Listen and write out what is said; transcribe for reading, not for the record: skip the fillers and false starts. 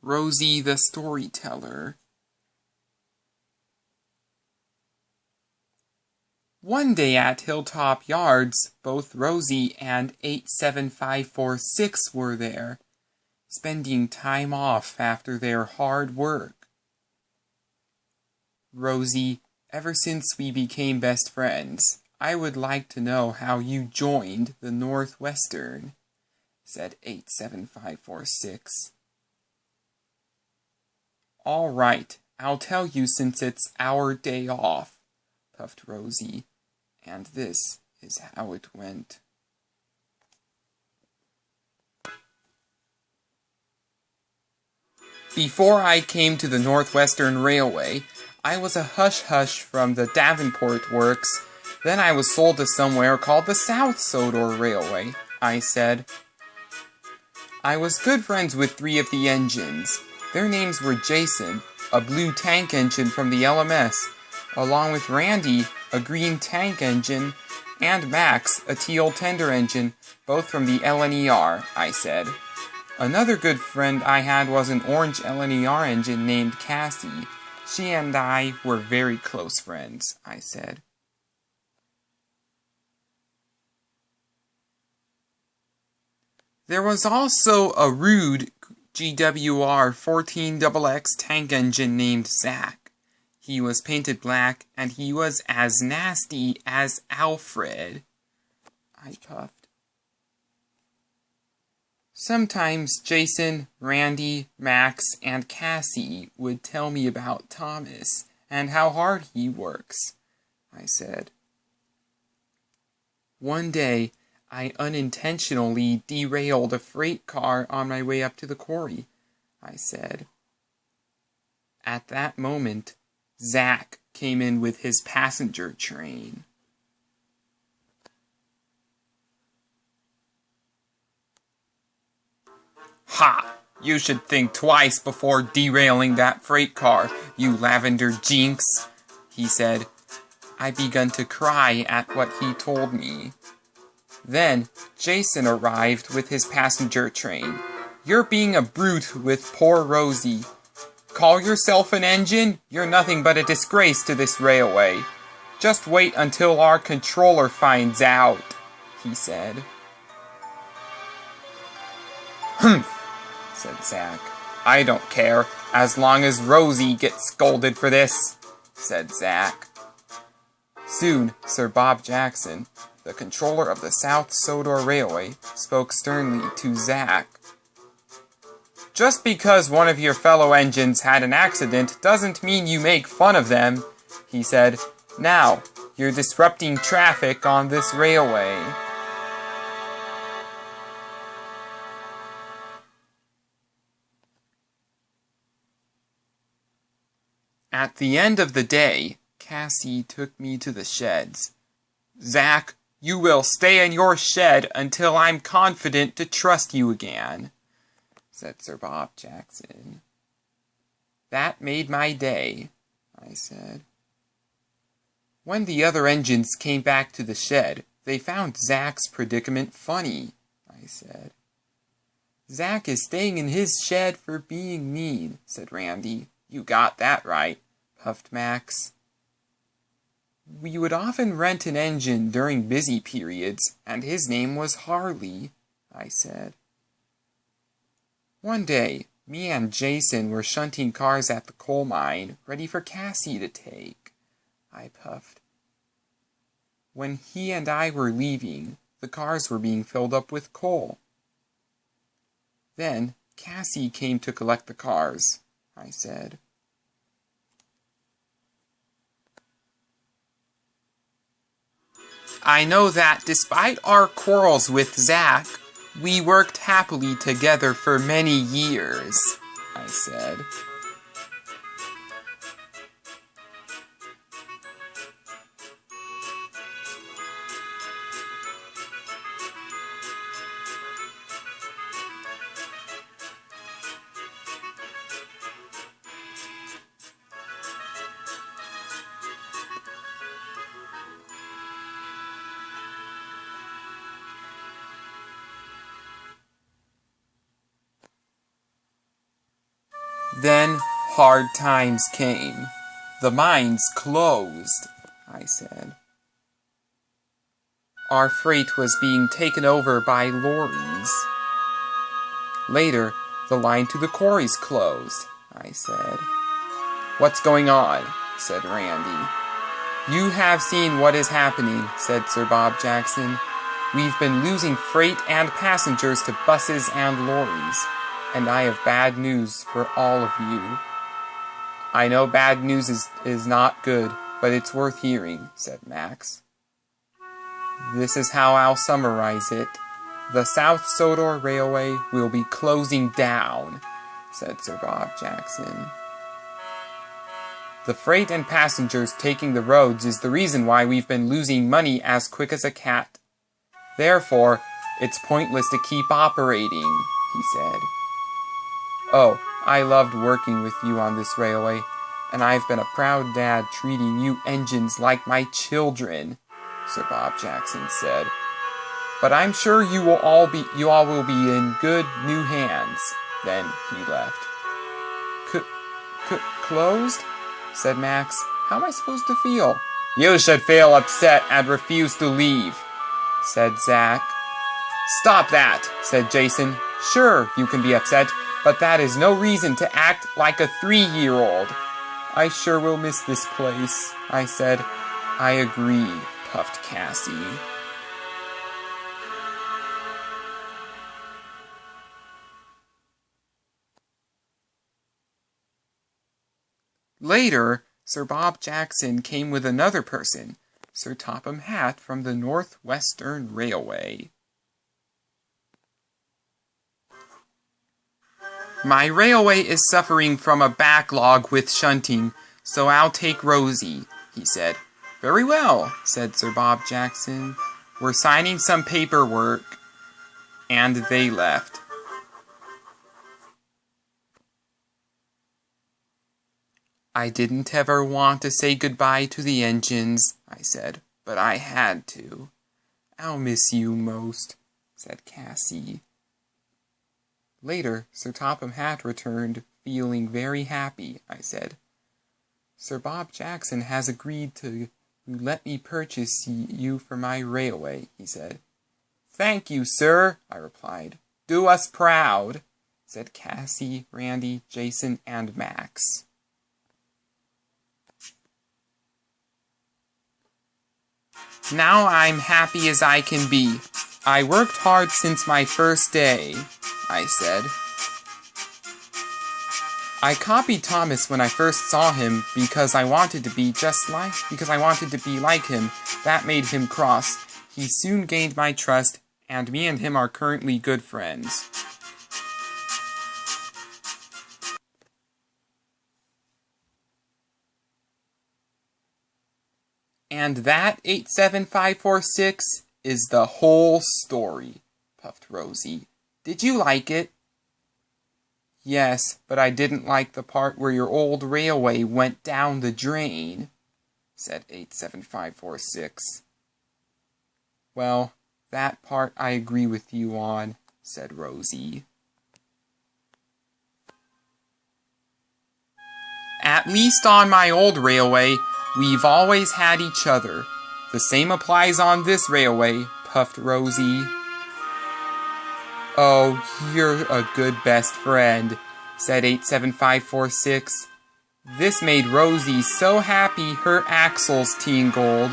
Rosie the storyteller. One day at Hilltop Yards, both Rosie and 87546 were there, spending time off after their hard work. Rosie, ever since we became best friends, I would like to know how you joined the Northwestern, said 87546. All right, I'll tell you since it's our day off, puffed Rosie, and this is how it went. Before I came to the Northwestern Railway, I was a hush-hush from the Davenport Works. Then I was sold to somewhere called the South Sodor Railway, I said. I was good friends with 3 of the engines. Their names were Jason, a blue tank engine from the LMS, along with Randy, a green tank engine, and Max, a teal tender engine, both from the LNER, I said. Another good friend I had was an orange LNER engine named Cassie. She and I were very close friends, I said. There was also a rude GWR 14XX tank engine named Zach. He was painted black, and he was as nasty as Alfred. I puffed. Sometimes Jason, Randy, Max, and Cassie would tell me about Thomas and how hard he works, I said. One day, I unintentionally derailed a freight car on my way up to the quarry, I said. At that moment, Zach came in with his passenger train. Ha! You should think twice before derailing that freight car, you lavender jinx, he said. I begun to cry at what he told me. Then, Jason arrived with his passenger train. You're being a brute with poor Rosie. Call yourself an engine? You're nothing but a disgrace to this railway. Just wait until our controller finds out, he said. Humph, said Zach. I don't care, as long as Rosie gets scolded for this, said Zach. Soon, Sir Bob Jackson, the controller of the South Sodor Railway, spoke sternly to Zach. Just because one of your fellow engines had an accident doesn't mean you make fun of them, he said. Now, you're disrupting traffic on this railway. At the end of the day, Cassie took me to the sheds. Zach, you will stay in your shed until I'm confident to trust you again, said Sir Bob Jackson. That made my day, I said. When the other engines came back to the shed, they found Zach's predicament funny, I said. Zach is staying in his shed for being mean, said Randy. You got that right, puffed Max. We would often rent an engine during busy periods, and his name was Harley, I said. One day, me and Jason were shunting cars at the coal mine, ready for Cassie to take, I puffed. When he and I were leaving, the cars were being filled up with coal. Then, Cassie came to collect the cars, I said. I know that despite our quarrels with Zach, we worked happily together for many years, I said. Then hard times came. The mines closed, I said. Our freight was being taken over by lorries. Later, the line to the quarries closed, I said. What's going on? Said Randy. You have seen what is happening, said Sir Bob Jackson. We've been losing freight and passengers to buses and lorries, and I have bad news for all of you. I know bad news is not good, but it's worth hearing, said Max. This is how I'll summarize it. The South Sodor Railway will be closing down, said Sir Bob Jackson. The freight and passengers taking the roads is the reason why we've been losing money as quick as a cat. Therefore, it's pointless to keep operating, he said. Oh, I loved working with you on this railway, and I've been a proud dad treating you engines like my children, Sir Bob Jackson said. But I'm sure you all will be in good new hands. Then he left. Closed? Said Max. How am I supposed to feel? You should feel upset and refuse to leave, said Zach. Stop that, said Jason. Sure, you can be upset, but that is no reason to act like a 3-year-old. I sure will miss this place, I said. I agree, puffed Cassie. Later, Sir Bob Jackson came with another person, Sir Topham Hatt from the Northwestern Railway. My railway is suffering from a backlog with shunting, so I'll take Rosie, he said. Very well, said Sir Bob Jackson. We're signing some paperwork. And they left. I didn't ever want to say goodbye to the engines, I said, but I had to. I'll miss you most, said Cassie. Later, Sir Topham Hatt returned, feeling very happy, I said. Sir Bob Jackson has agreed to let me purchase you for my railway, he said. Thank you, sir, I replied. Do us proud, said Cassie, Randy, Jason, and Max. Now I'm happy as I can be. I worked hard since my first day, I said. I copied Thomas when I first saw him because I wanted to be like him. That made him cross. He soon gained my trust, and me and him are currently good friends. And that 87546 is the whole story, puffed Rosie. Did you like it? Yes, but I didn't like the part where your old railway went down the drain, said 87546. Well, that part I agree with you on, said Rosie. At least on my old railway, we've always had each other. The same applies on this railway, puffed Rosie. Oh, you're a good best friend, said 87546. This made Rosie so happy her axles tingled.